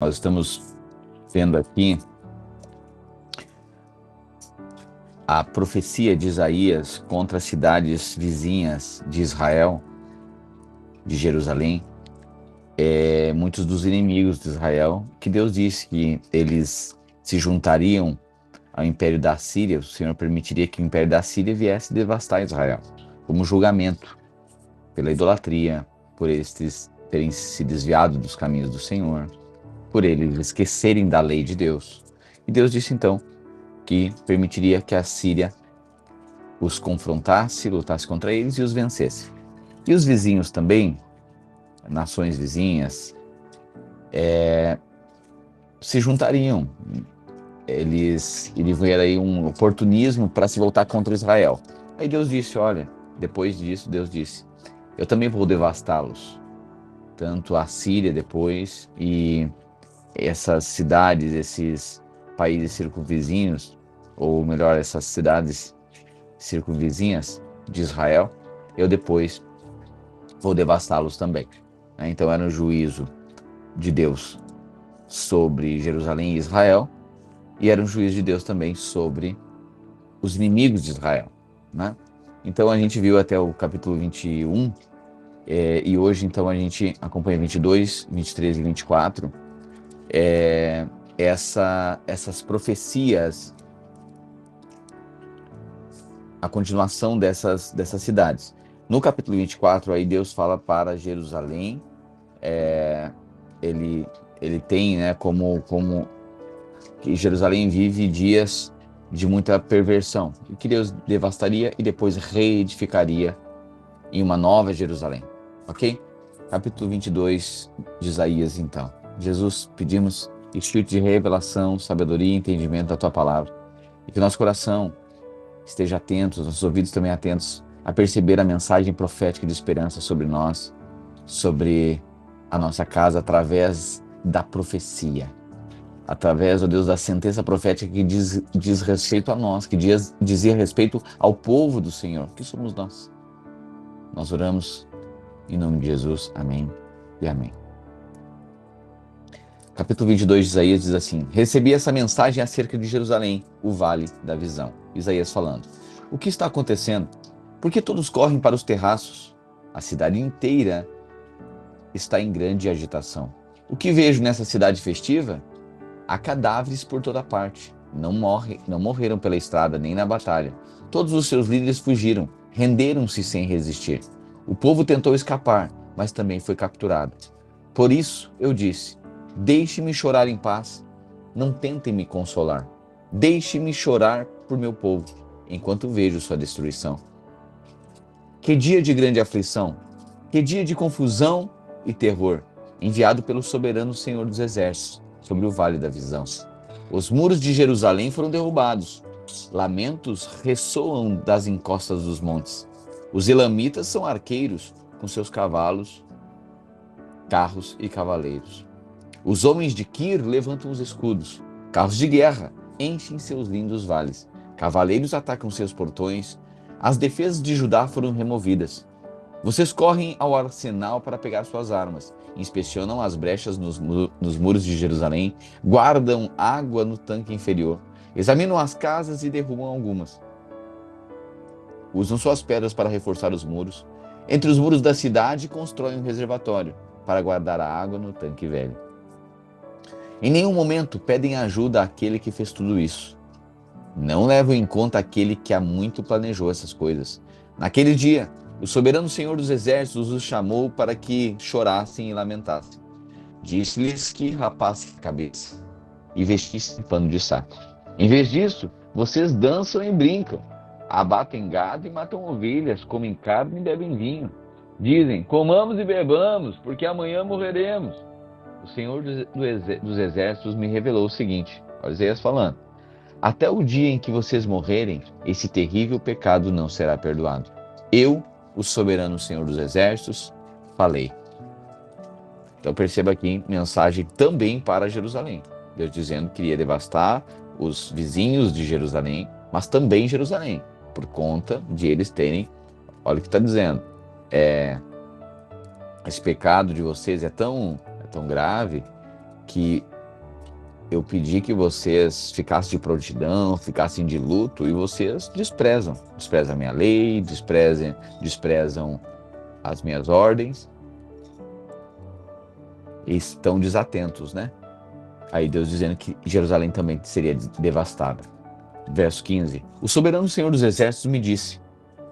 Nós estamos vendo aqui a profecia de Isaías contra as cidades vizinhas de Israel, de Jerusalém, muitos dos inimigos de Israel, que Deus disse que eles se juntariam ao império da Síria. O Senhor permitiria que o império da Síria viesse devastar Israel, como julgamento pela idolatria, por eles terem se desviado dos caminhos do Senhor, por eles esquecerem da lei de Deus. E Deus disse então que permitiria que a Síria os confrontasse, lutasse contra eles e os vencesse. E os vizinhos também, nações vizinhas, se juntariam. Eles iriam aí um oportunismo para se voltar contra Israel. Aí Deus disse, olha, depois disso Deus disse, eu também vou devastá-los, tanto a Síria depois e essas cidades, esses países circunvizinhos, ou melhor, essas cidades circunvizinhas de Israel, eu depois vou devastá-los também. Então era um juízo de Deus sobre Jerusalém e Israel, e era um juízo de Deus também sobre os inimigos de Israel, né? Então a gente viu até o capítulo 21, e hoje então a gente acompanha 22, 23 e 24, essas profecias, a continuação dessas cidades. No capítulo 24, aí Deus fala para Jerusalém, ele tem, né, como que Jerusalém vive dias de muita perversão, e que Deus devastaria e depois reedificaria em uma nova Jerusalém, ok? Capítulo 22 de Isaías, então. Jesus, pedimos espírito de revelação, sabedoria e entendimento da Tua palavra, e que nosso coração esteja atento, nossos ouvidos também atentos a perceber a mensagem profética de esperança sobre nós, sobre a nossa casa, através da profecia, através, ó Deus, da sentença profética que diz respeito a nós, que dizia respeito ao povo do Senhor, que somos nós. Nós oramos em nome de Jesus, amém e amém. Capítulo 22 de Isaías diz assim: recebi essa mensagem acerca de Jerusalém, o vale da visão. Isaías falando: o que está acontecendo? Por que todos correm para os terraços? A cidade inteira está em grande agitação. O que vejo nessa cidade festiva? Há cadáveres por toda parte. Não morreram pela estrada nem na batalha. Todos os seus líderes fugiram, renderam-se sem resistir. O povo tentou escapar, mas também foi capturado. Por isso eu disse: deixe-me chorar em paz. Não tentem me consolar. Deixe-me chorar por meu povo, enquanto vejo sua destruição. Que dia de grande aflição! Que dia de confusão e terror, enviado pelo soberano Senhor dos Exércitos, sobre o vale da visão. Os muros de Jerusalém foram derrubados. Lamentos ressoam das encostas dos montes. Os elamitas são arqueiros com seus cavalos, carros e cavaleiros. Os homens de Quir levantam os escudos. Carros de guerra enchem seus lindos vales. Cavaleiros atacam seus portões. As defesas de Judá foram removidas. Vocês correm ao arsenal para pegar suas armas, inspecionam as brechas nos muros de Jerusalém, guardam água no tanque inferior, examinam as casas e derrubam algumas. Usam suas pedras para reforçar os muros. Entre os muros da cidade, constroem um reservatório para guardar a água no tanque velho. Em nenhum momento pedem ajuda àquele que fez tudo isso. Não levam em conta aquele que há muito planejou essas coisas. Naquele dia, o soberano Senhor dos Exércitos os chamou para que chorassem e lamentassem. Disse-lhes que rapassem a cabeça e vestissem pano de saco. Em vez disso, vocês dançam e brincam, abatem gado e matam ovelhas, comem carne e bebem vinho. Dizem: comamos e bebamos, porque amanhã morreremos. O Senhor dos Exércitos me revelou o seguinte, Isaías falando: até o dia em que vocês morrerem, esse terrível pecado não será perdoado. Eu, o soberano Senhor dos Exércitos, falei. Então perceba aqui, mensagem também para Jerusalém. Deus dizendo que iria devastar os vizinhos de Jerusalém, mas também Jerusalém, por conta de eles terem, olha o que está dizendo, esse pecado de vocês é tão grave que eu pedi que vocês ficassem de prontidão, ficassem de luto, e vocês desprezam a minha lei, desprezam as minhas ordens, e estão desatentos, né? Aí Deus dizendo que Jerusalém também seria devastada. Verso 15. O soberano Senhor dos Exércitos me disse: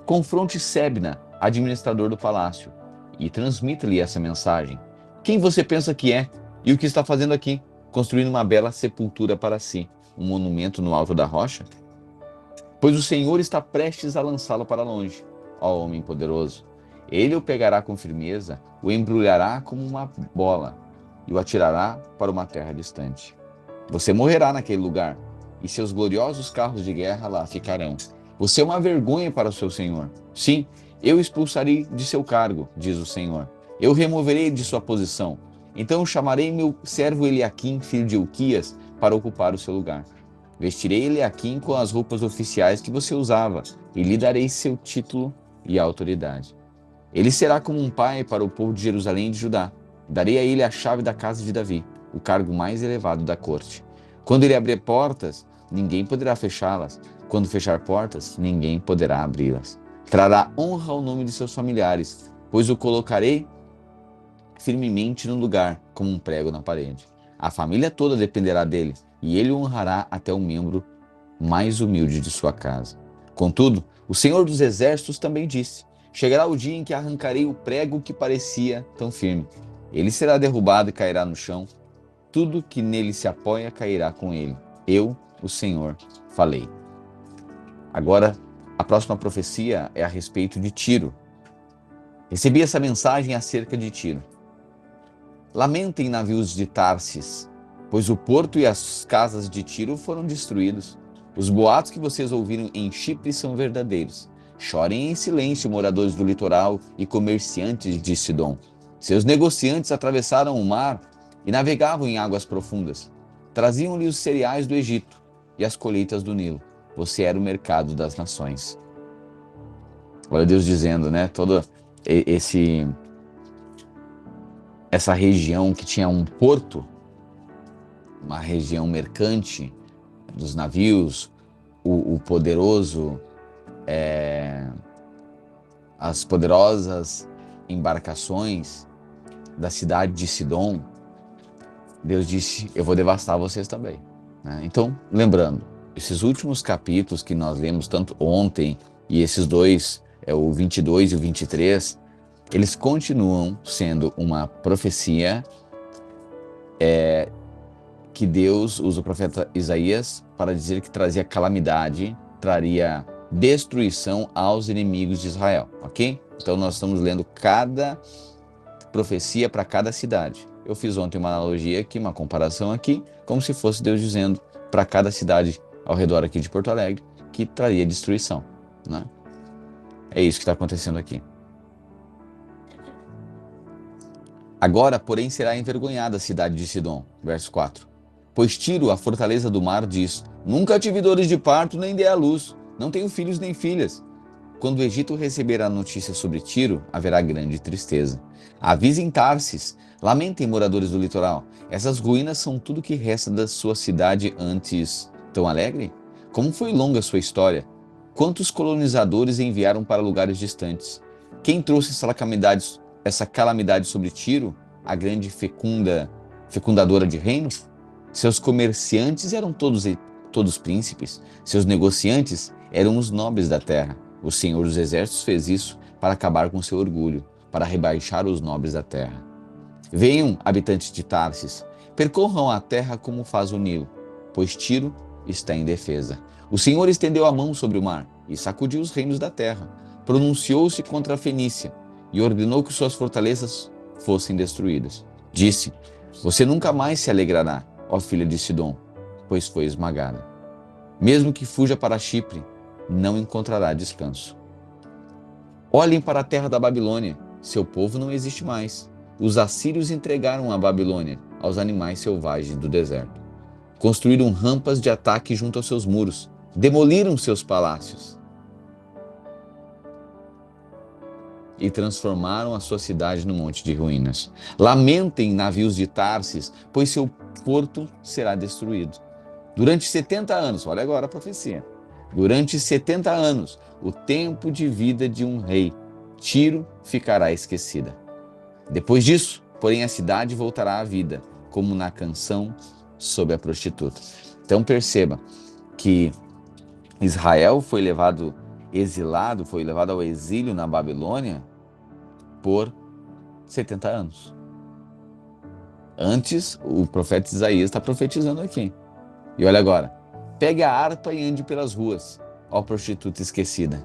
confronte Sebna, administrador do palácio, e transmita-lhe essa mensagem. Quem você pensa que é? E o que está fazendo aqui? Construindo uma bela sepultura para si, um monumento no alto da rocha? Pois o Senhor está prestes a lançá-lo para longe, ó homem poderoso. Ele o pegará com firmeza, o embrulhará como uma bola e o atirará para uma terra distante. Você morrerá naquele lugar, e seus gloriosos carros de guerra lá ficarão. Você é uma vergonha para o seu Senhor. Sim, eu o expulsarei de seu cargo, diz o Senhor. Eu o removerei de sua posição. Então chamarei meu servo Eliaquim, filho de Hilquias, para ocupar o seu lugar. Vestirei Eliaquim com as roupas oficiais que você usava, e lhe darei seu título e autoridade. Ele será como um pai para o povo de Jerusalém e de Judá. Darei a ele a chave da casa de Davi, o cargo mais elevado da corte. Quando ele abrir portas, ninguém poderá fechá-las. Quando fechar portas, ninguém poderá abri-las. Trará honra ao nome de seus familiares, pois o colocarei firmemente no lugar, como um prego na parede. A família toda dependerá dele, e ele o honrará até o membro mais humilde de sua casa. Contudo, o Senhor dos Exércitos também disse: chegará o dia em que arrancarei o prego que parecia tão firme. Ele será derrubado e cairá no chão. Tudo que nele se apoia cairá com ele. Eu, o Senhor, falei. Agora, a próxima profecia é a respeito de Tiro. Recebi essa mensagem acerca de Tiro. Lamentem, navios de Tarsis, pois o porto e as casas de Tiro foram destruídos. Os boatos que vocês ouviram em Chipre são verdadeiros. Chorem em silêncio, moradores do litoral e comerciantes de Sidom. Seus negociantes atravessaram o mar e navegavam em águas profundas. Traziam-lhe os cereais do Egito e as colheitas do Nilo. Você era o mercado das nações. Olha Deus dizendo, né? Toda essa região que tinha um porto, uma região mercante dos navios, o poderoso, as poderosas embarcações da cidade de Sidom. Deus disse: eu vou devastar vocês também, né? Então, lembrando, esses últimos capítulos que nós lemos tanto ontem e esses dois, o 22 e o 23, eles continuam sendo uma profecia que Deus usa o profeta Isaías para dizer que trazia calamidade, traria destruição aos inimigos de Israel, ok? Então nós estamos lendo cada profecia para cada cidade. Eu fiz ontem uma analogia aqui, uma comparação aqui, como se fosse Deus dizendo para cada cidade ao redor aqui de Porto Alegre que traria destruição, né? É isso que está acontecendo aqui. Agora, porém, será envergonhada a cidade de Sidom. Verso 4. Pois Tiro, a fortaleza do mar, diz: nunca tive dores de parto, nem dei à luz. Não tenho filhos nem filhas. Quando o Egito receber a notícia sobre Tiro, haverá grande tristeza. Avisem Tarsis, lamentem moradores do litoral. Essas ruínas são tudo que resta da sua cidade antes tão alegre? Como foi longa a sua história? Quantos colonizadores enviaram para lugares distantes? Quem trouxe essa calamidade sobre Tiro, a grande fecundadora de reinos? Seus comerciantes eram todos príncipes. Seus negociantes eram os nobres da terra. O Senhor dos Exércitos fez isso para acabar com seu orgulho, para rebaixar os nobres da terra. Venham, habitantes de Tarsis, percorram a terra como faz o Nilo, pois Tiro está em defesa. O Senhor estendeu a mão sobre o mar e sacudiu os reinos da terra. Pronunciou-se contra a Fenícia e ordenou que suas fortalezas fossem destruídas. Disse: você nunca mais se alegrará, ó filha de Sidom, pois foi esmagada. Mesmo que fuja para Chipre, não encontrará descanso. Olhem para a terra da Babilônia, seu povo não existe mais. Os assírios entregaram a Babilônia aos animais selvagens do deserto. Construíram rampas de ataque junto aos seus muros, demoliram seus palácios e transformaram a sua cidade num monte de ruínas. Lamentem, navios de Tarsis, pois seu conforto será destruído. Durante 70 anos, olha agora a profecia, durante 70 anos, o tempo de vida de um rei, Tiro ficará esquecida. Depois disso, porém, a cidade voltará à vida, como na canção sobre a prostituta. Então perceba que Israel foi levado exilado, foi levado ao exílio na Babilônia por 70 anos. Antes, o profeta Isaías está profetizando aqui. E olha agora, pegue a harpa e ande pelas ruas, ó prostituta esquecida.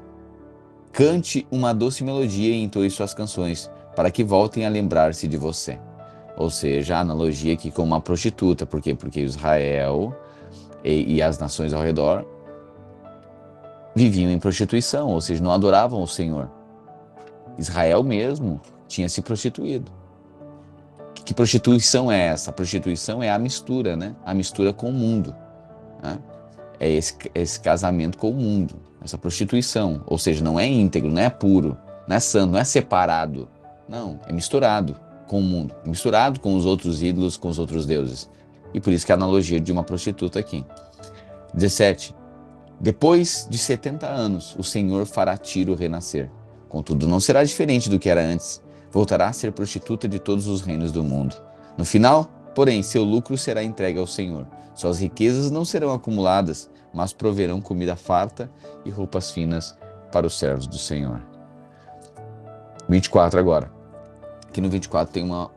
Cante uma doce melodia e entoe suas canções, para que voltem a lembrar-se de você. Ou seja, a analogia aqui com uma prostituta. Por quê? Porque Israel e as nações ao redor viviam em prostituição, ou seja, não adoravam o Senhor. Israel mesmo tinha se prostituído. Que prostituição é essa? A prostituição é a mistura, né? A mistura com o mundo, né? É esse casamento com o mundo, essa prostituição. Ou seja, não é íntegro, não é puro, não é santo, não é separado. Não, é misturado com o mundo, misturado com os outros ídolos, com os outros deuses. E por isso que a analogia de uma prostituta aqui. 17. Depois de 70 anos, o Senhor fará Tiro renascer. Contudo, não será diferente do que era antes. Voltará a ser prostituta de todos os reinos do mundo. No final, porém, seu lucro será entregue ao Senhor. Suas riquezas não serão acumuladas, mas proverão comida farta e roupas finas para os servos do Senhor. 24 agora. Aqui no 24 tem uma...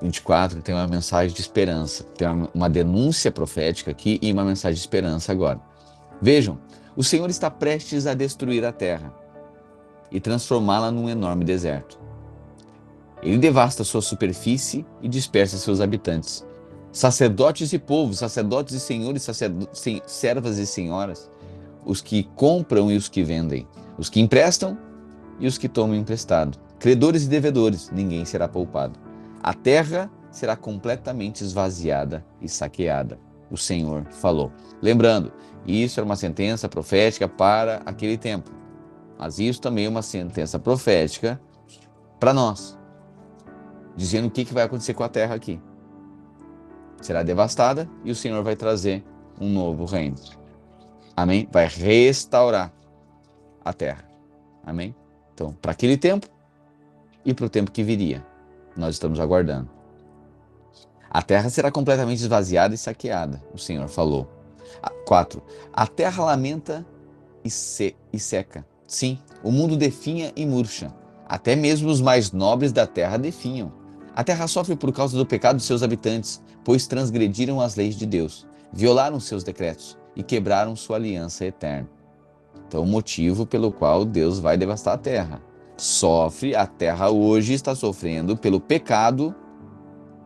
24 tem uma mensagem de esperança. Tem uma denúncia profética aqui e uma mensagem de esperança agora. Vejam, o Senhor está prestes a destruir a terra e transformá-la num enorme deserto. Ele devasta sua superfície e dispersa seus habitantes. Sacerdotes e povos, sacerdotes e senhores, servas e senhoras, os que compram e os que vendem, os que emprestam e os que tomam emprestado, credores e devedores, ninguém será poupado. A terra será completamente esvaziada e saqueada. O Senhor falou. Lembrando, isso era uma sentença profética para aquele tempo. Mas isso também é uma sentença profética para nós. Dizendo o que vai acontecer com a terra aqui. Será devastada e o Senhor vai trazer um novo reino. Amém? Vai restaurar a terra. Amém? Então, para aquele tempo e para o tempo que viria. Nós estamos aguardando. A terra será completamente esvaziada e saqueada, o Senhor falou. 4. A terra lamenta e seca. Sim, o mundo definha e murcha. Até mesmo os mais nobres da terra definham. A terra sofre por causa do pecado de seus habitantes, pois transgrediram as leis de Deus, violaram seus decretos e quebraram sua aliança eterna. Então, o motivo pelo qual Deus vai devastar a terra. A terra hoje está sofrendo pelo pecado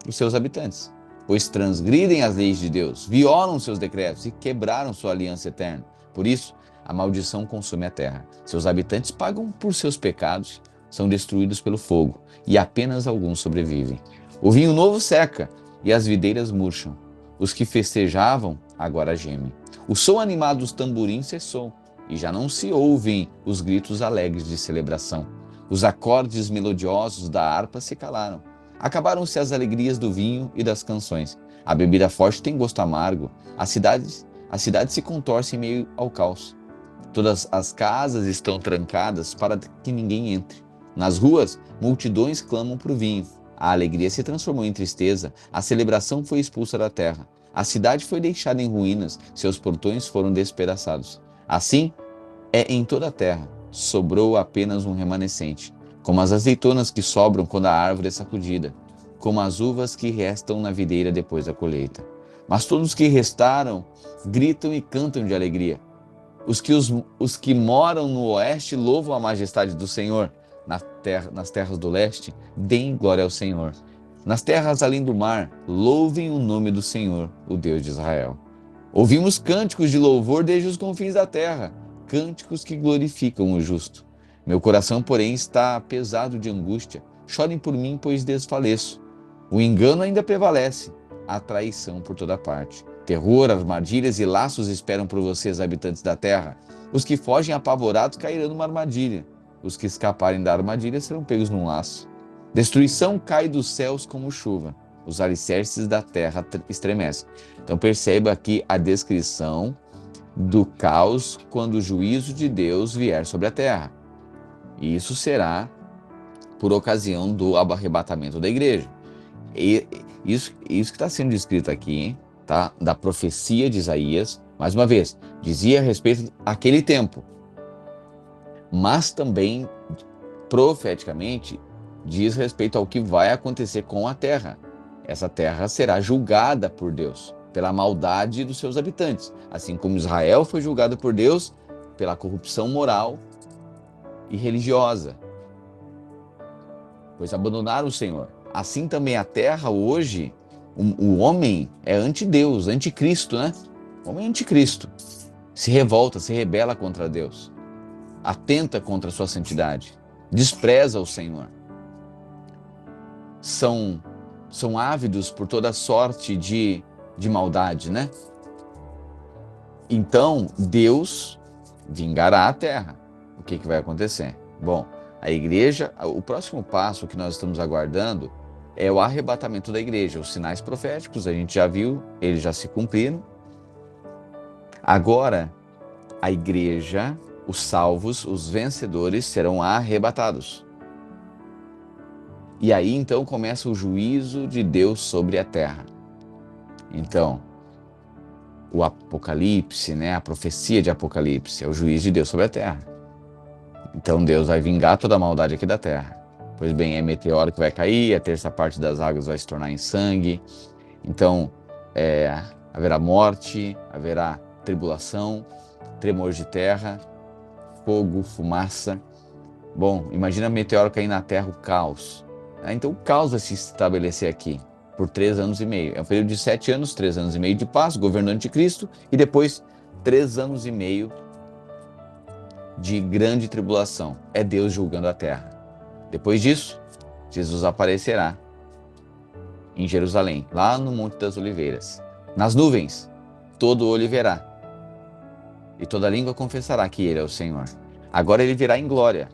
dos seus habitantes, pois transgridem as leis de Deus, violam seus decretos e quebraram sua aliança eterna. Por isso, a maldição consome a terra. Seus habitantes pagam por seus pecados, são destruídos pelo fogo, e apenas alguns sobrevivem. O vinho novo seca e as videiras murcham. Os que festejavam agora gemem. O som animado dos tamborins cessou, e já não se ouvem os gritos alegres de celebração. Os acordes melodiosos da harpa se calaram. Acabaram-se as alegrias do vinho e das canções. A bebida forte tem gosto amargo. A cidade se contorce em meio ao caos. Todas as casas estão trancadas para que ninguém entre. Nas ruas, multidões clamam por vinho. A alegria se transformou em tristeza. A celebração foi expulsa da terra. A cidade foi deixada em ruínas. Seus portões foram despedaçados. Assim é em toda a terra. Sobrou apenas um remanescente, como as azeitonas que sobram quando a árvore é sacudida, como as uvas que restam na videira depois da colheita. Mas todos os que restaram gritam e cantam de alegria. Os que moram no oeste louvam a majestade do Senhor. Nas terras do leste, deem glória ao Senhor. Nas terras além do mar, louvem o nome do Senhor, o Deus de Israel. Ouvimos cânticos de louvor desde os confins da terra, cânticos que glorificam o justo. Meu coração, porém, está pesado de angústia. Chorem por mim, pois desfaleço. O engano ainda prevalece, a traição por toda parte. Terror, armadilhas e laços esperam por vocês, habitantes da terra. Os que fogem apavorados cairão numa armadilha. Os que escaparem da armadilha serão pegos num laço. Destruição cai dos céus como chuva. Os alicerces da terra estremecem. Então perceba aqui a descrição do caos quando o juízo de Deus vier sobre a terra. E isso será por ocasião do arrebatamento da igreja. E isso que está sendo descrito aqui, tá? Da profecia de Isaías, mais uma vez, dizia a respeito daquele tempo, mas também profeticamente diz respeito ao que vai acontecer com a terra. Essa terra será julgada por Deus pela maldade dos seus habitantes, assim como Israel foi julgado por Deus pela corrupção moral e religiosa, pois abandonaram o Senhor. Assim também a terra hoje, o homem é anti-Deus, anticristo, né? O homem é anticristo. Se revolta, se rebela contra Deus. Atenta contra a sua santidade. Despreza o Senhor. São ávidos por toda sorte de maldade, né? Então, Deus vingará a terra. O que vai acontecer? Bom, a igreja, o próximo passo que nós estamos aguardando é o arrebatamento da igreja. Os sinais proféticos, a gente já viu, eles já se cumpriram. Agora, a igreja, os salvos, os vencedores serão arrebatados. E aí, então, começa o juízo de Deus sobre a terra. Então, o Apocalipse, né, a profecia de Apocalipse, é o juízo de Deus sobre a terra. Então, Deus vai vingar toda a maldade aqui da terra. Pois bem, é meteoro que vai cair, a terça parte das águas vai se tornar em sangue. Então, haverá morte, haverá tribulação, tremor de terra, fogo, fumaça. Bom, imagina meteoro cair na terra, o caos. Então o caos vai se estabelecer aqui por 3 anos e meio. É um período de 7 anos, 3 anos e meio de paz, governo anticristo, e depois 3 anos e meio de grande tribulação. É Deus julgando a terra. Depois disso, Jesus aparecerá em Jerusalém, lá no Monte das Oliveiras. Nas nuvens, todo olho verá, e toda língua confessará que Ele é o Senhor. Agora Ele virá em glória,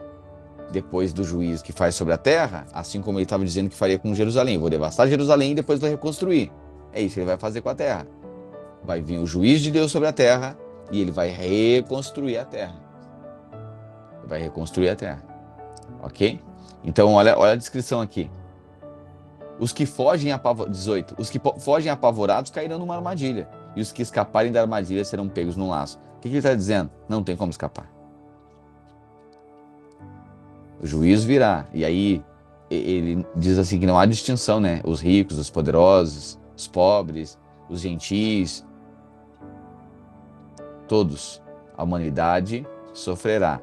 depois do juízo que faz sobre a terra, assim como Ele estava dizendo que faria com Jerusalém. Vou devastar Jerusalém e depois vou reconstruir. É isso que Ele vai fazer com a terra. Vai vir o juízo de Deus sobre a terra e Ele vai reconstruir a terra. Vai reconstruir a terra. Ok? Então, olha a descrição aqui. Os que fogem 18. Os que fogem apavorados cairão numa armadilha. E os que escaparem da armadilha serão pegos no laço. O que ele está dizendo? Não tem como escapar. O juízo virá. E aí, ele diz assim que não há distinção, né? Os ricos, os poderosos, os pobres, os gentis. Todos. A humanidade sofrerá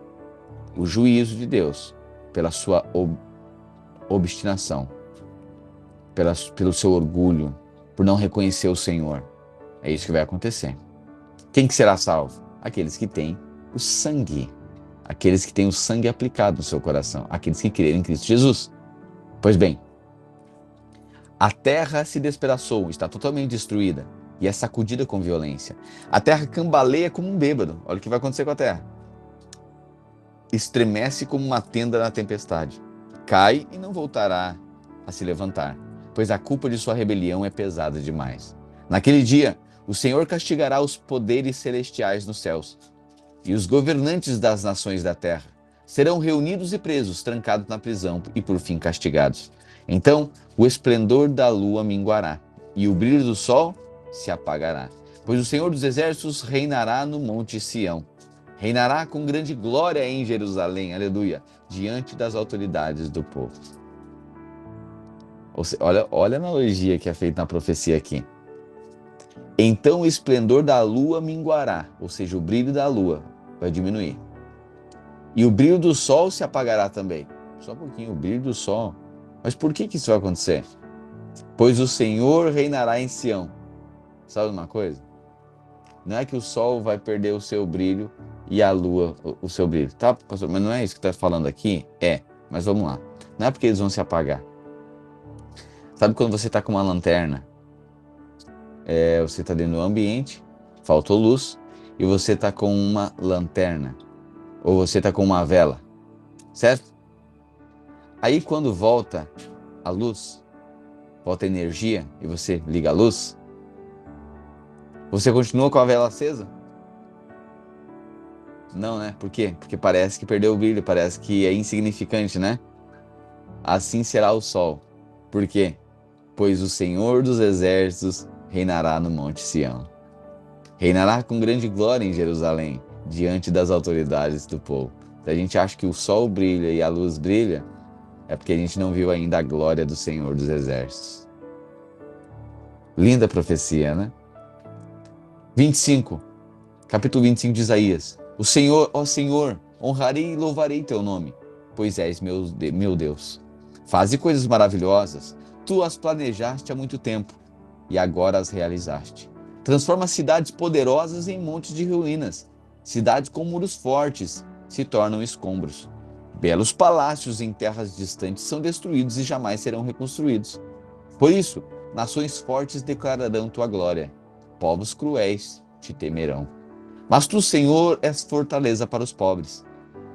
o juízo de Deus pela sua obstinação, pelo seu orgulho, por não reconhecer o Senhor. É isso que vai acontecer. Quem que será salvo? Aqueles que têm o sangue. Aqueles que têm o sangue aplicado no seu coração. Aqueles que crerem em Cristo Jesus. Pois bem, a terra se despedaçou, está totalmente destruída e é sacudida com violência. A terra cambaleia como um bêbado. Olha o que vai acontecer com a terra. Estremece como uma tenda na tempestade. Cai e não voltará a se levantar, pois a culpa de sua rebelião é pesada demais. Naquele dia, o Senhor castigará os poderes celestiais nos céus, e os governantes das nações da terra serão reunidos e presos, trancados na prisão e por fim castigados. Então, o esplendor da lua minguará, e o brilho do sol se apagará, pois o Senhor dos exércitos reinará no monte Sião. Reinará com grande glória em Jerusalém, aleluia, diante das autoridades do povo. Olha a analogia que é feita na profecia aqui. Então o esplendor da lua minguará, ou seja, o brilho da lua vai diminuir. E o brilho do sol se apagará também. Só um pouquinho, o brilho do sol. Mas por que isso vai acontecer? Pois o Senhor reinará em Sião. Sabe uma coisa? Não é que o sol vai perder o seu brilho e a lua o seu brilho. Tá, pastor? Mas não é isso que está falando aqui? É, mas vamos lá. Não é porque eles vão se apagar. Sabe quando você está com uma lanterna? Você está dentro do ambiente, faltou luz, e você está com uma lanterna. Ou você está com uma vela. certo? Aí quando volta a luz, volta a energia e você liga a luz, você continua com a vela acesa? Não, né? Por quê? Porque parece que perdeu o brilho, parece que é insignificante, né? Assim será o sol. Por quê? Pois o Senhor dos Exércitos reinará no Monte Sião. Reinará com grande glória em Jerusalém, diante das autoridades do povo. Se a gente acha que o sol brilha e a luz brilha, é porque a gente não viu ainda a glória do Senhor dos Exércitos. Linda profecia, né? 25, capítulo 25 de Isaías. O Senhor, ó Senhor, honrarei e louvarei teu nome, pois és meu Deus. Faze coisas maravilhosas, tu as planejaste há muito tempo, e agora as realizaste. Transforma cidades poderosas em montes de ruínas. Cidades com muros fortes se tornam escombros. Belos palácios em terras distantes são destruídos e jamais serão reconstruídos. Por isso, nações fortes declararão tua glória. Povos cruéis te temerão. Mas tu, Senhor, és fortaleza para os pobres,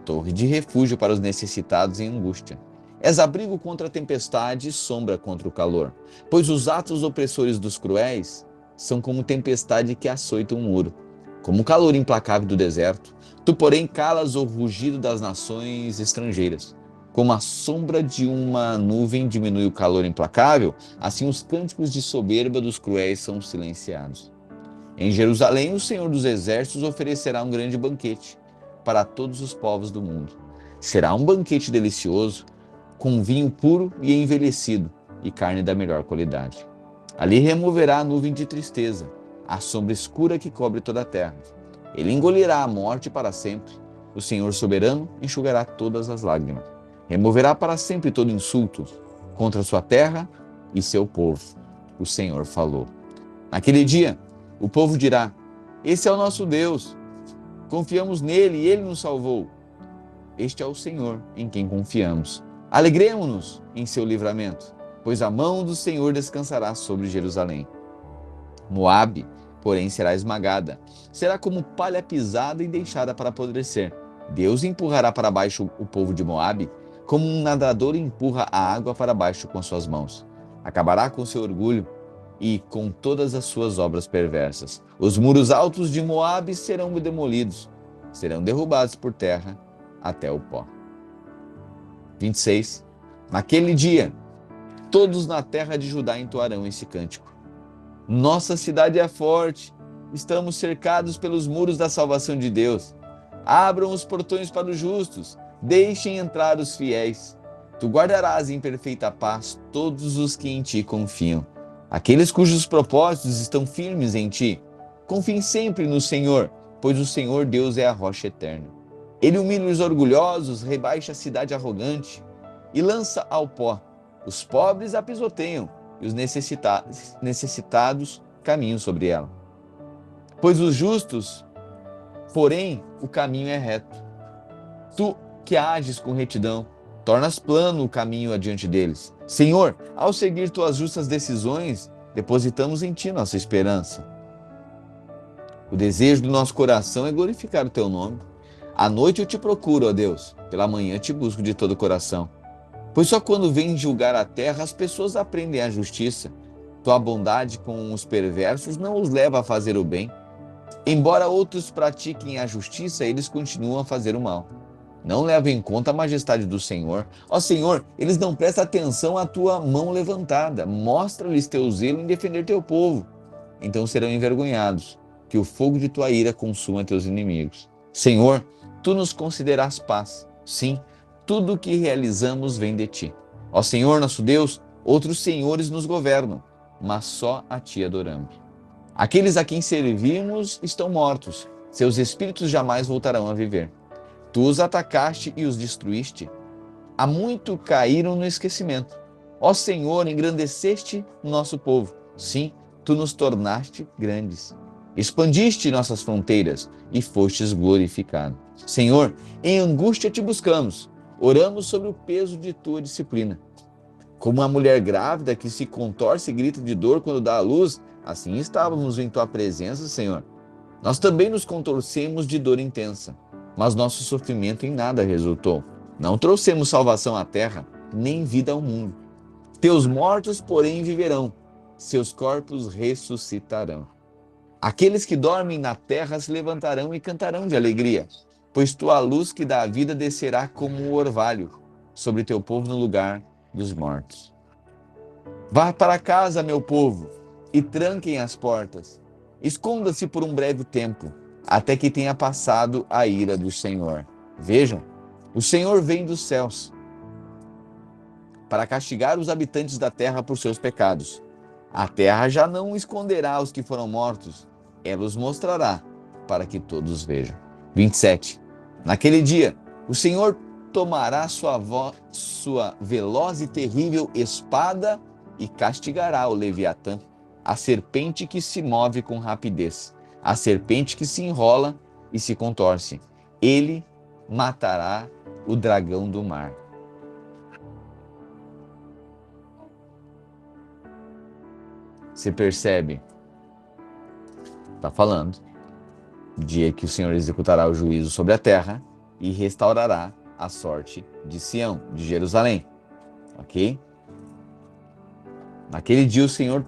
torre de refúgio para os necessitados em angústia. És abrigo contra a tempestade e sombra contra o calor, pois os atos opressores dos cruéis são como tempestade que açoita um muro, como o calor implacável do deserto. Tu, porém, calas o rugido das nações estrangeiras. Como a sombra de uma nuvem diminui o calor implacável, assim os cânticos de soberba dos cruéis são silenciados. Em Jerusalém, o Senhor dos Exércitos oferecerá um grande banquete para todos os povos do mundo. Será um banquete delicioso, com vinho puro e envelhecido e carne da melhor qualidade. Ali removerá a nuvem de tristeza, a sombra escura que cobre toda a terra. Ele engolirá a morte para sempre. O Senhor soberano enxugará todas as lágrimas. Removerá para sempre todo insulto contra sua terra e seu povo. O Senhor falou. Naquele dia, o povo dirá: esse é o nosso Deus. Confiamos nele e ele nos salvou. Este é o Senhor em quem confiamos. Alegremo-nos em seu livramento, pois a mão do Senhor descansará sobre Jerusalém. Moabe, porém, será esmagada. Será como palha pisada e deixada para apodrecer. Deus empurrará para baixo o povo de Moabe, como um nadador empurra a água para baixo com suas mãos. Acabará com seu orgulho e com todas as suas obras perversas. Os muros altos de Moabe serão demolidos, serão derrubados por terra até o pó. 26. Naquele dia, todos na terra de Judá entoarão esse cântico. Nossa cidade é forte, estamos cercados pelos muros da salvação de Deus. Abram os portões para os justos, deixem entrar os fiéis. Tu guardarás em perfeita paz todos os que em ti confiam. Aqueles cujos propósitos estão firmes em ti. Confiem sempre no Senhor, pois o Senhor Deus é a rocha eterna. Ele humilha os orgulhosos, rebaixa a cidade arrogante e lança ao pó. Os pobres a pisoteiam e os necessitados caminham sobre ela. Pois os justos, porém, o caminho é reto. Tu que ages com retidão, tornas plano o caminho adiante deles. Senhor, ao seguir tuas justas decisões, depositamos em ti nossa esperança. O desejo do nosso coração é glorificar o teu nome. À noite eu te procuro, ó Deus, pela manhã te busco de todo o coração. Pois só quando vem julgar a terra as pessoas aprendem a justiça. Tua bondade com os perversos não os leva a fazer o bem. Embora outros pratiquem a justiça, eles continuam a fazer o mal. Não levam em conta a majestade do Senhor. Ó Senhor, eles não prestam atenção à tua mão levantada. Mostra-lhes teu zelo em defender teu povo. Então serão envergonhados, que o fogo de tua ira consuma teus inimigos. Senhor, tu nos consideras paz. Sim, tudo o que realizamos vem de ti. Ó Senhor, nosso Deus, outros senhores nos governam, mas só a ti adoramos. Aqueles a quem servimos estão mortos, seus espíritos jamais voltarão a viver. Tu os atacaste e os destruíste. Há muito caíram no esquecimento. Ó Senhor, engrandeceste o nosso povo. Sim, tu nos tornaste grandes. Expandiste nossas fronteiras e fostes glorificado. Senhor, em angústia te buscamos. Oramos sobre o peso de tua disciplina. Como uma mulher grávida que se contorce e grita de dor quando dá à luz, assim estávamos em tua presença, Senhor. Nós também nos contorcemos de dor intensa, mas nosso sofrimento em nada resultou. Não trouxemos salvação à terra, nem vida ao mundo. Teus mortos, porém, viverão, seus corpos ressuscitarão. Aqueles que dormem na terra se levantarão e cantarão de alegria, pois tua luz que dá a vida descerá como o orvalho sobre teu povo no lugar dos mortos. Vá para casa, meu povo, e tranquem as portas. Esconda-se por um breve tempo, até que tenha passado a ira do Senhor. Vejam, o Senhor vem dos céus para castigar os habitantes da terra por seus pecados. A terra já não esconderá os que foram mortos, ela os mostrará para que todos vejam. 27. Naquele dia, o Senhor tomará sua veloz e terrível espada e castigará o Leviatã, a serpente que se move com rapidez, a serpente que se enrola e se contorce. Ele matará o dragão do mar. Você percebe? Está falando dia que o Senhor executará o juízo sobre a terra e restaurará a sorte de Sião, de Jerusalém. Ok? Naquele dia o Senhor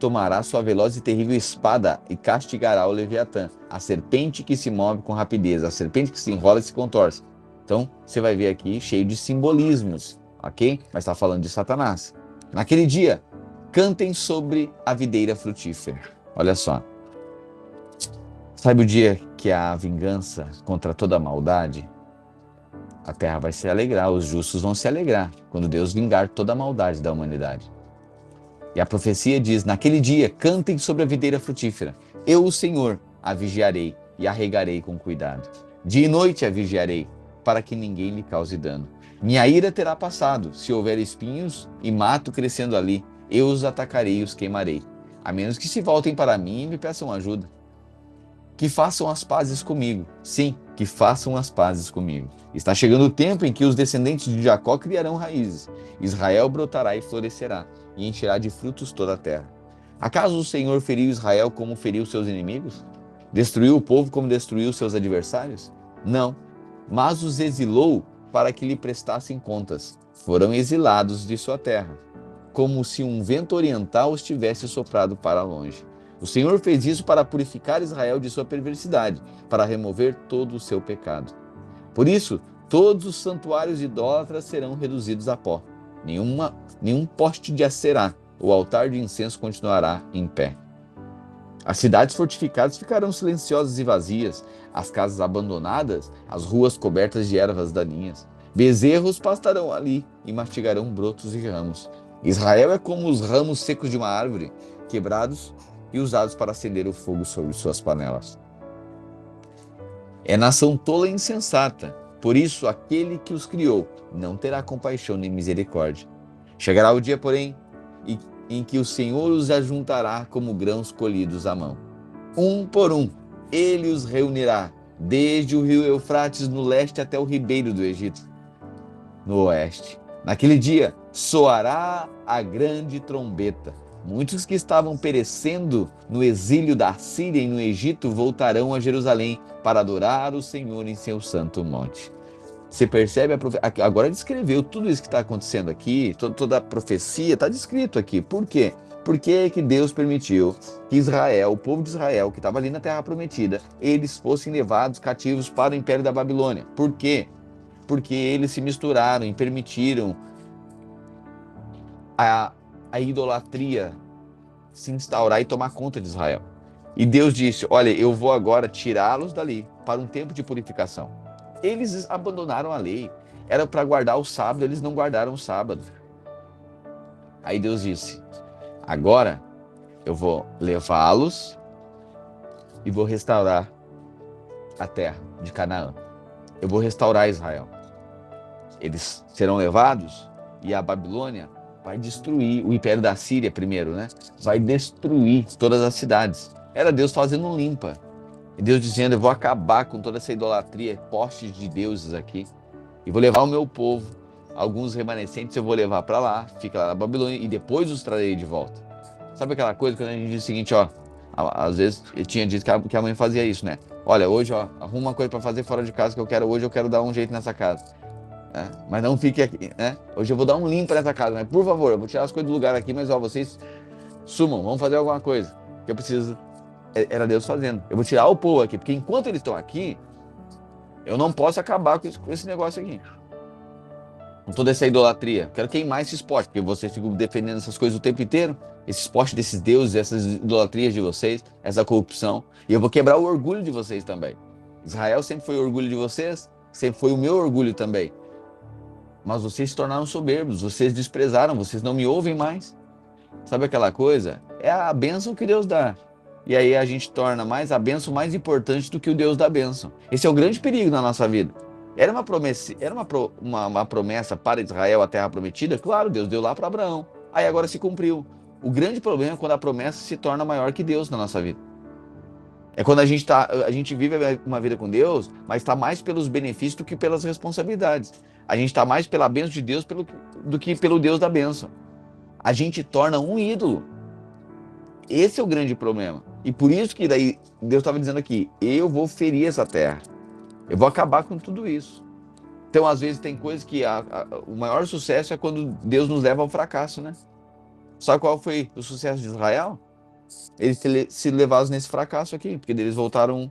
tomará sua veloz e terrível espada e castigará o Leviatã, a serpente que se move com rapidez, a serpente que se enrola e se contorce. Então, você vai ver aqui cheio de simbolismos, ok? Mas está falando de Satanás. Naquele dia, cantem sobre a videira frutífera. Olha só. Sabe o dia que há vingança contra toda a maldade? A terra vai se alegrar, os justos vão se alegrar, quando Deus vingar toda a maldade da humanidade. E a profecia diz, naquele dia, cantem sobre a videira frutífera. Eu, o Senhor, a vigiarei e a regarei com cuidado. Dia e noite a vigiarei, para que ninguém lhe cause dano. Minha ira terá passado, se houver espinhos e mato crescendo ali, eu os atacarei e os queimarei, a menos que se voltem para mim e me peçam ajuda. Que façam as pazes comigo. Sim, que façam as pazes comigo. Está chegando o tempo em que os descendentes de Jacó criarão raízes. Israel brotará e florescerá, e encherá de frutos toda a terra. Acaso o Senhor feriu Israel como feriu seus inimigos? Destruiu o povo como destruiu seus adversários? Não, mas os exilou para que lhe prestassem contas. Foram exilados de sua terra, como se um vento oriental os tivesse soprado para longe. O Senhor fez isso para purificar Israel de sua perversidade, para remover todo o seu pecado. Por isso, todos os santuários idólatras serão reduzidos a pó. Nenhum poste de acerá, o altar de incenso continuará em pé. As cidades fortificadas ficarão silenciosas e vazias, as casas abandonadas, as ruas cobertas de ervas daninhas. Bezerros pastarão ali e mastigarão brotos e ramos. Israel é como os ramos secos de uma árvore, quebrados e usados para acender o fogo sobre suas panelas. É nação tola e insensata, por isso aquele que os criou não terá compaixão nem misericórdia. Chegará o dia, porém, em que o Senhor os ajuntará como grãos colhidos à mão. Um por um, ele os reunirá, desde o rio Eufrates no leste até o ribeiro do Egito, no oeste. Naquele dia, soará a grande trombeta. Muitos que estavam perecendo no exílio da Síria e no Egito voltarão a Jerusalém para adorar o Senhor em seu santo monte. Você percebe? Agora descreveu tudo isso que está acontecendo aqui, toda a profecia está descrito aqui. Por quê? Por que que Deus permitiu que Israel, o povo de Israel, que estava ali na Terra Prometida, eles fossem levados cativos para o Império da Babilônia? Por quê? Porque eles se misturaram e permitiram a idolatria se instaurar e tomar conta de Israel. E Deus disse, olha, eu vou agora tirá-los dali para um tempo de purificação. Eles abandonaram a lei, era para guardar o sábado, eles não guardaram o sábado. Aí Deus disse, agora eu vou levá-los e vou restaurar a terra de Canaã. Eu vou restaurar Israel. Eles serão levados e a Babilônia vai destruir o império da Síria primeiro, né? Vai destruir todas as cidades. Era Deus fazendo um limpa. E Deus dizendo, eu vou acabar com toda essa idolatria, postes de deuses aqui. E vou levar o meu povo, alguns remanescentes eu vou levar para lá, fica lá na Babilônia, e depois os trarei de volta. Sabe aquela coisa que a gente diz o seguinte, ó, às vezes eu tinha dito que a mãe fazia isso, né? Olha, hoje, ó, arruma uma coisa para fazer fora de casa que eu quero dar um jeito nessa casa. né? Mas não fique aqui, né? Hoje eu vou dar um limpo nessa casa, mas por favor, eu vou tirar as coisas do lugar aqui, mas ó, vocês sumam, vamos fazer alguma coisa. Que eu preciso. Era Deus fazendo. Eu vou tirar o povo aqui, porque enquanto eles estão aqui, eu não posso acabar com esse negócio aqui. Com toda essa idolatria. Quero queimar esse esporte, porque vocês ficam defendendo essas coisas o tempo inteiro. Esse esporte desses deuses, essas idolatrias de vocês, essa corrupção. E eu vou quebrar o orgulho de vocês também. Israel sempre foi o orgulho de vocês, sempre foi o meu orgulho também. Mas vocês se tornaram soberbos, vocês desprezaram, vocês não me ouvem mais. Sabe aquela coisa? É a bênção que Deus dá. E aí a gente torna mais a bênção mais importante do que o Deus da bênção. Esse é o grande perigo na nossa vida. Era uma promessa para Israel, a terra prometida? Claro, Deus deu lá para Abraão. Aí agora se cumpriu. O grande problema é quando a promessa se torna maior que Deus na nossa vida. É quando a gente vive uma vida com Deus, mas está mais pelos benefícios do que pelas responsabilidades. A gente está mais pela bênção de Deus do que pelo Deus da bênção. A gente torna um ídolo. Esse é o grande problema. E por isso que daí Deus estava dizendo aqui, eu vou ferir essa terra. Eu vou acabar com tudo isso. Então, às vezes, tem coisas que o maior sucesso é quando Deus nos leva ao fracasso, né? Sabe qual foi o sucesso de Israel? Eles se levaram nesse fracasso aqui, porque eles voltaram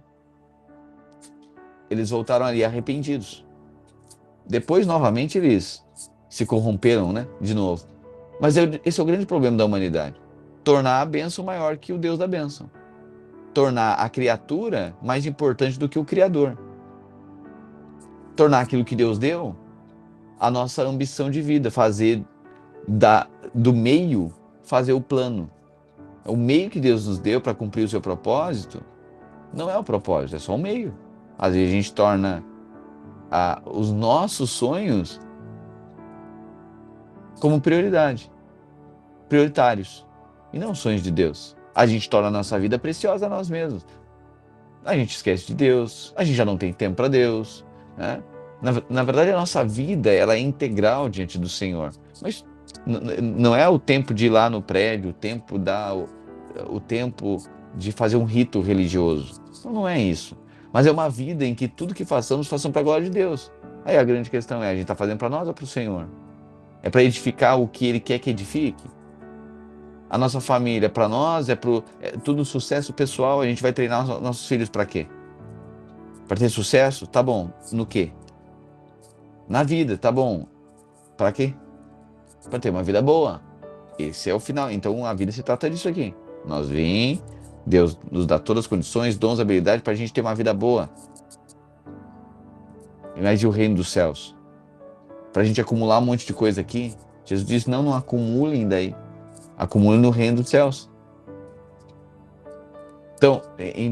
ali arrependidos. Depois, novamente, eles se corromperam, né? De novo. Mas esse é o grande problema da humanidade. Tornar a bênção maior que o Deus da bênção. Tornar a criatura mais importante do que o Criador. Tornar aquilo que Deus deu a nossa ambição de vida. Fazer do meio, fazer o plano. O meio que Deus nos deu para cumprir o seu propósito não é o propósito, é só o meio. Às vezes a gente torna os nossos sonhos como prioritários, e não sonhos de Deus. A gente torna a nossa vida preciosa a nós mesmos. A gente esquece de Deus, a gente já não tem tempo para Deus, né? Na verdade, a nossa vida ela é integral diante do Senhor. Mas não é o tempo de ir lá no prédio, o tempo de fazer um rito religioso. Não é isso. Mas é uma vida em que tudo que façamos para a glória de Deus. Aí a grande questão é, a gente está fazendo para nós ou para o Senhor? É para edificar o que Ele quer que edifique? A nossa família, para nós, é tudo sucesso pessoal. A gente vai treinar nossos filhos para quê? Para ter sucesso? Tá bom. No quê? Na vida, tá bom. Para quê? Para ter uma vida boa. Esse é o final. Então a vida se trata disso aqui. Nós vimos, Deus nos dá todas as condições, dons, habilidades para a gente ter uma vida boa. Mas e o reino dos céus? Para a gente acumular um monte de coisa aqui? Jesus disse, não acumulem daí. Acumulem no reino dos céus. Então,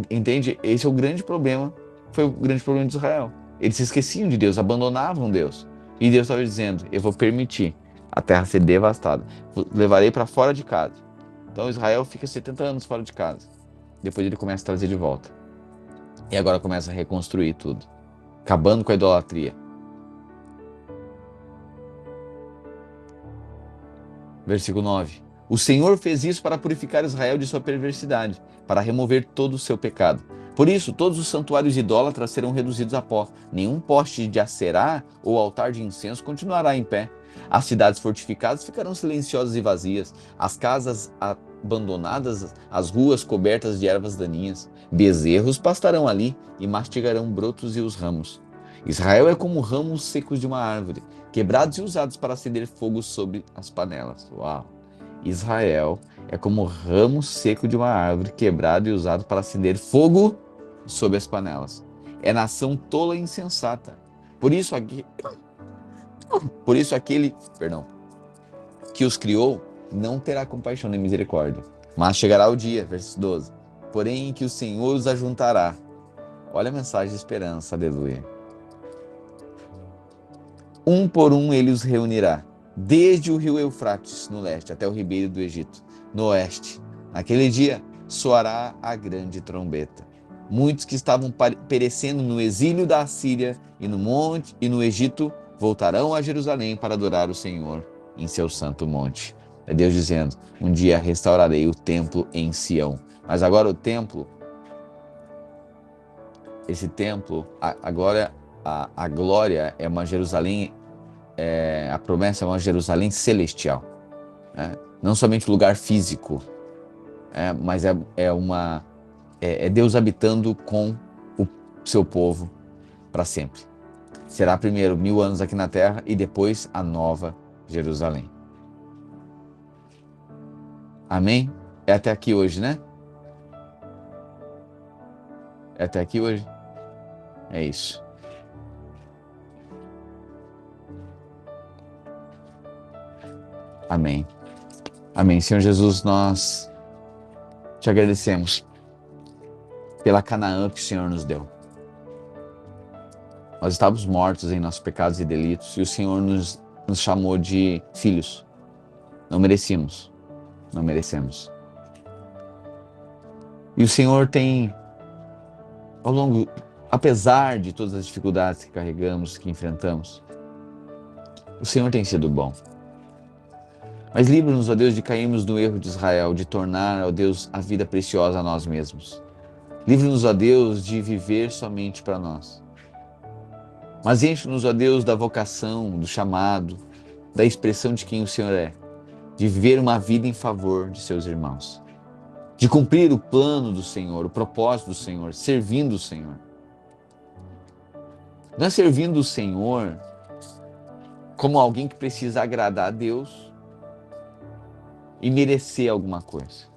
entende? Esse é o grande problema. Foi o grande problema de Israel. Eles se esqueciam de Deus, abandonavam Deus. E Deus estava dizendo, eu vou permitir a terra ser devastada. Levarei para fora de casa. Então Israel fica 70 anos fora de casa. Depois ele começa a trazer de volta. E agora começa a reconstruir tudo. Acabando com a idolatria. Versículo 9. O Senhor fez isso para purificar Israel de sua perversidade, para remover todo o seu pecado. Por isso, todos os santuários idólatras serão reduzidos a pó. Nenhum poste de Acerá ou altar de incenso continuará em pé. As cidades fortificadas ficarão silenciosas e vazias. As casas abandonadas, as ruas cobertas de ervas daninhas. Bezerros pastarão ali e mastigarão brotos e os ramos. Israel é como ramos secos de uma árvore, quebrados e usados para acender fogo sobre as panelas. Uau! Israel é como ramo seco de uma árvore, quebrado e usado para acender fogo sobre as panelas. É nação tola e insensata. Por isso aquele que os criou não terá compaixão nem misericórdia. Mas chegará o dia, verso 12, porém em que o Senhor os ajuntará. Olha a mensagem de esperança, aleluia. Um por um ele os reunirá, desde o rio Eufrates, no leste, até o ribeiro do Egito, no oeste. Naquele dia soará a grande trombeta. Muitos que estavam perecendo no exílio da Assíria e no monte e no Egito voltarão a Jerusalém para adorar o Senhor em seu santo monte. É Deus dizendo, um dia restaurarei o templo em Sião. Mas agora o templo, esse templo, agora a glória é uma Jerusalém a promessa é uma Jerusalém celestial, né? Não somente lugar físico, mas é Deus habitando com o seu povo para sempre. Será primeiro 1000 anos aqui na terra e depois a nova Jerusalém. Amém? É até aqui hoje, né? É até aqui hoje? É isso. Amém. Amém. Senhor Jesus, nós te agradecemos pela Canaã que o Senhor nos deu. Nós estávamos mortos em nossos pecados e delitos e o Senhor nos chamou de filhos. Não merecíamos. Não merecemos. E o Senhor tem, apesar de todas as dificuldades que carregamos, que enfrentamos, o Senhor tem sido bom. Mas livra-nos, ó Deus, de cairmos no erro de Israel, de tornar, ó Deus, a vida preciosa a nós mesmos. Livra-nos, ó Deus, de viver somente para nós. Mas enche-nos, ó Deus, da vocação, do chamado, da expressão de quem o Senhor é, de viver uma vida em favor de seus irmãos, de cumprir o plano do Senhor, o propósito do Senhor, servindo o Senhor. Não é servindo o Senhor como alguém que precisa agradar a Deus e merecer alguma coisa.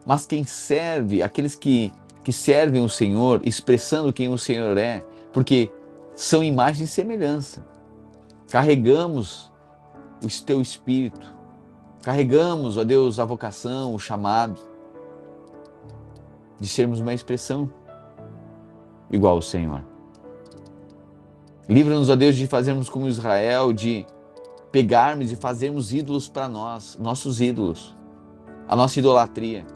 Mas quem serve, aqueles que servem o Senhor, expressando quem o Senhor é, porque são imagem e semelhança. Carregamos o teu Espírito, carregamos, ó Deus, a vocação, o chamado de sermos uma expressão igual ao Senhor. Livra-nos, ó Deus, de fazermos como Israel, de pegarmos e fazermos ídolos para nós, nossos ídolos, a nossa idolatria.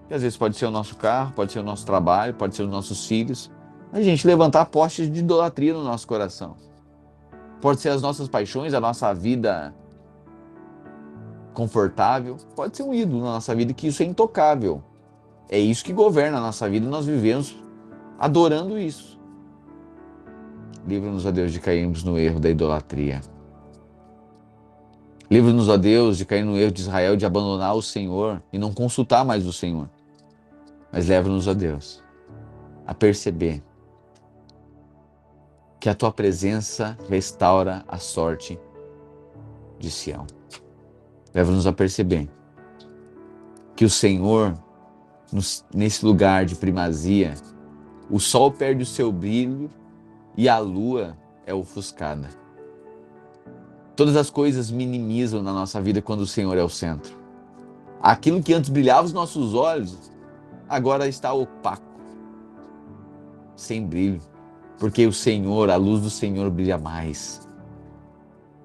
Que às vezes pode ser o nosso carro, pode ser o nosso trabalho, pode ser os nossos filhos. A gente levantar postes de idolatria no nosso coração. Pode ser as nossas paixões, a nossa vida confortável. Pode ser um ídolo na nossa vida, que isso é intocável. É isso que governa a nossa vida e nós vivemos adorando isso. Livra-nos, ó Deus, de cairmos no erro da idolatria. Livra-nos, ó Deus, de cair no erro de Israel, de abandonar o Senhor e não consultar mais o Senhor. Mas leva-nos, ó Deus, a perceber que a tua presença restaura a sorte de Sião. Leva-nos a perceber que o Senhor, nesse lugar de primazia, o sol perde o seu brilho e a lua é ofuscada. Todas as coisas minimizam na nossa vida quando o Senhor é o centro. Aquilo que antes brilhava os nossos olhos, agora está opaco, sem brilho, porque o Senhor, a luz do Senhor brilha mais.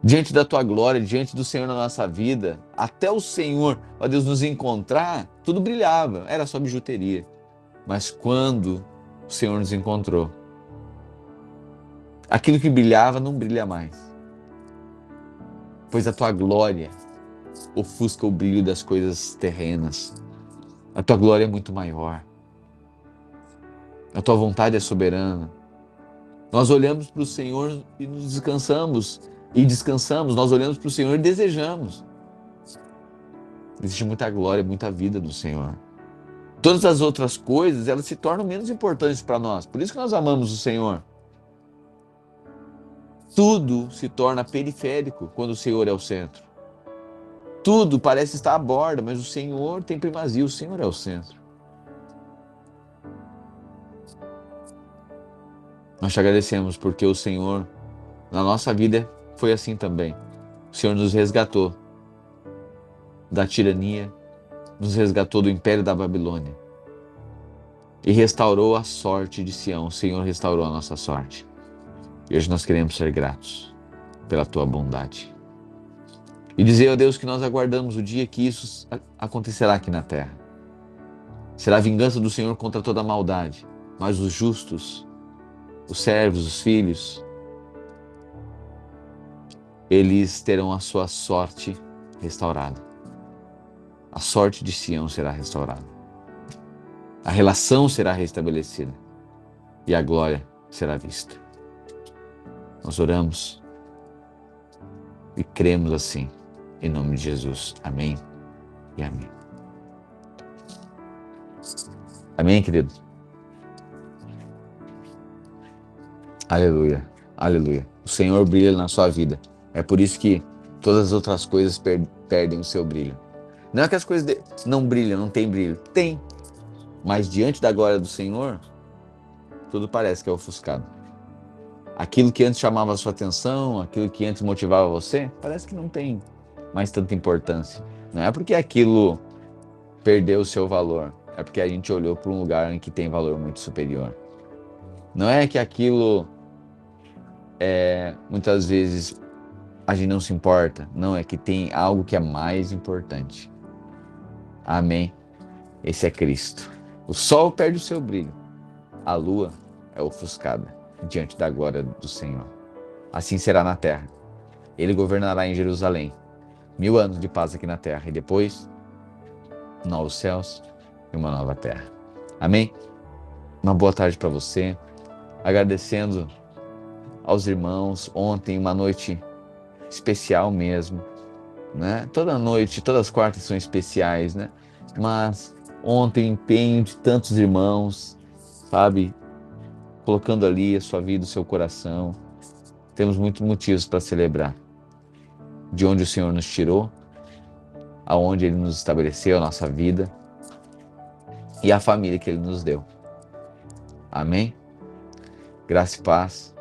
Diante da tua glória, diante do Senhor na nossa vida, até o Senhor, ó Deus, nos encontrar, tudo brilhava, era só bijuteria. Mas quando o Senhor nos encontrou, aquilo que brilhava não brilha mais. Pois a tua glória ofusca o brilho das coisas terrenas. A tua glória é muito maior. A tua vontade é soberana. Nós olhamos para o Senhor e nos descansamos. Nós olhamos para o Senhor e desejamos. Existe muita glória, muita vida no Senhor. Todas as outras coisas, elas se tornam menos importantes para nós. Por isso que nós amamos o Senhor. Tudo se torna periférico quando o Senhor é o centro. Tudo parece estar à borda, mas o Senhor tem primazia, o Senhor é o centro. Nós te agradecemos porque o Senhor, na nossa vida, foi assim também. O Senhor nos resgatou da tirania, nos resgatou do império da Babilônia e restaurou a sorte de Sião. O Senhor restaurou a nossa sorte. E hoje nós queremos ser gratos pela tua bondade. E dizer a Deus que nós aguardamos o dia que isso acontecerá aqui na terra. Será a vingança do Senhor contra toda a maldade, mas os justos, os servos, os filhos, eles terão a sua sorte restaurada. A sorte de Sião será restaurada. A relação será restabelecida e a glória será vista. Nós oramos e cremos assim, em nome de Jesus. Amém e amém. Amém, querido? Aleluia, aleluia. O Senhor brilha na sua vida. É por isso que todas as outras coisas perdem o seu brilho. Não é que as coisas não brilham, não tem brilho. Tem. Mas diante da glória do Senhor, tudo parece que é ofuscado. Aquilo que antes chamava a sua atenção, aquilo que antes motivava você, parece que não tem mais tanta importância. Não é porque aquilo perdeu o seu valor, é porque a gente olhou para um lugar em que tem valor muito superior. Não é que aquilo, muitas vezes, a gente não se importa. Não, é que tem algo que é mais importante. Amém? Esse é Cristo. O sol perde o seu brilho. A lua é ofuscada diante da glória do Senhor. Assim será na terra. Ele governará em Jerusalém. 1000 anos de paz aqui na terra. E depois, novos céus e uma nova terra. Amém? Uma boa tarde para você. Agradecendo aos irmãos. Ontem, uma noite especial mesmo, né? Toda noite, todas as quartas são especiais, né? Mas ontem, o empenho de tantos irmãos, sabe? Colocando ali a sua vida, o seu coração. Temos muitos motivos para celebrar. De onde o Senhor nos tirou, aonde Ele nos estabeleceu, a nossa vida e a família que Ele nos deu. Amém? Graça e paz.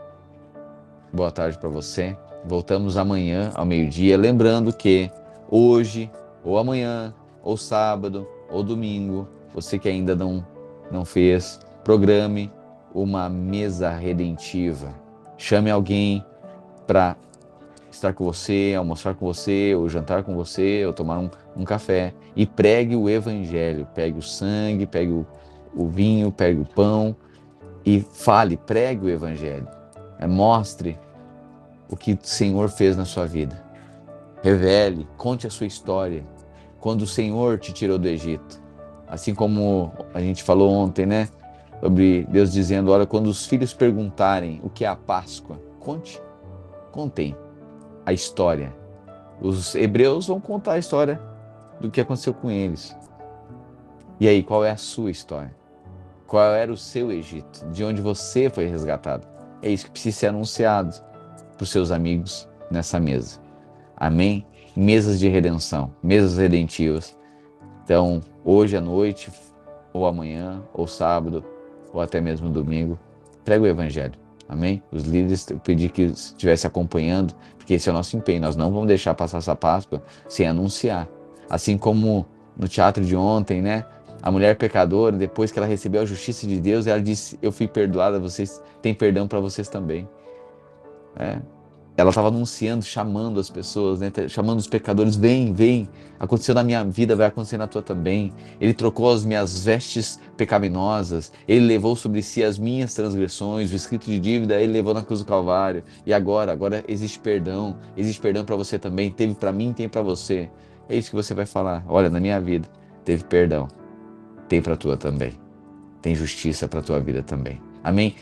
Boa tarde para você. Voltamos amanhã ao meio-dia. Lembrando que hoje, ou amanhã, ou sábado, ou domingo, você que ainda não fez, programe uma mesa redentiva. Chame alguém para estar com você, almoçar com você, ou jantar com você, ou tomar um café. E pregue o evangelho. Pegue o sangue, pegue o vinho, pegue o pão e fale, pregue o evangelho. Mostre o que o Senhor fez na sua vida. Revele, conte a sua história. Quando o Senhor te tirou do Egito. Assim como a gente falou ontem, né? Sobre Deus dizendo, olha, quando os filhos perguntarem o que é a Páscoa, contem a história. Os hebreus vão contar a história do que aconteceu com eles. E aí, qual é a sua história? Qual era o seu Egito? De onde você foi resgatado? É isso que precisa ser anunciado para os seus amigos nessa mesa. Amém? Mesas de redenção, mesas redentivas. Então, hoje à noite, ou amanhã, ou sábado, ou até mesmo domingo, pregue o evangelho. Amém? Os líderes, eu pedi que estivesse acompanhando, porque esse é o nosso empenho. Nós não vamos deixar passar essa Páscoa sem anunciar. Assim como no teatro de ontem, né? A mulher pecadora, depois que ela recebeu a justiça de Deus, ela disse, eu fui perdoada, vocês têm perdão para vocês também. Ela estava anunciando, chamando as pessoas, né? Chamando os pecadores, vem, vem, aconteceu na minha vida, vai acontecer na tua também. Ele trocou as minhas vestes pecaminosas, ele levou sobre si as minhas transgressões, o escrito de dívida, ele levou na cruz do Calvário. E agora existe perdão para você também, teve para mim, tem para você. É isso que você vai falar, olha, na minha vida teve perdão, tem para a tua também, tem justiça para a tua vida também. Amém?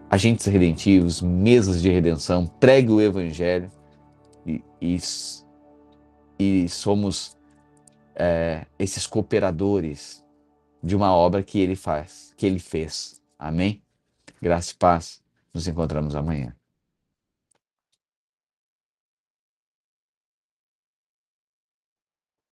Agentes redentivos, mesas de redenção, pregue o evangelho e somos esses cooperadores de uma obra que ele fez. Amém? Graça e paz. Nos encontramos amanhã.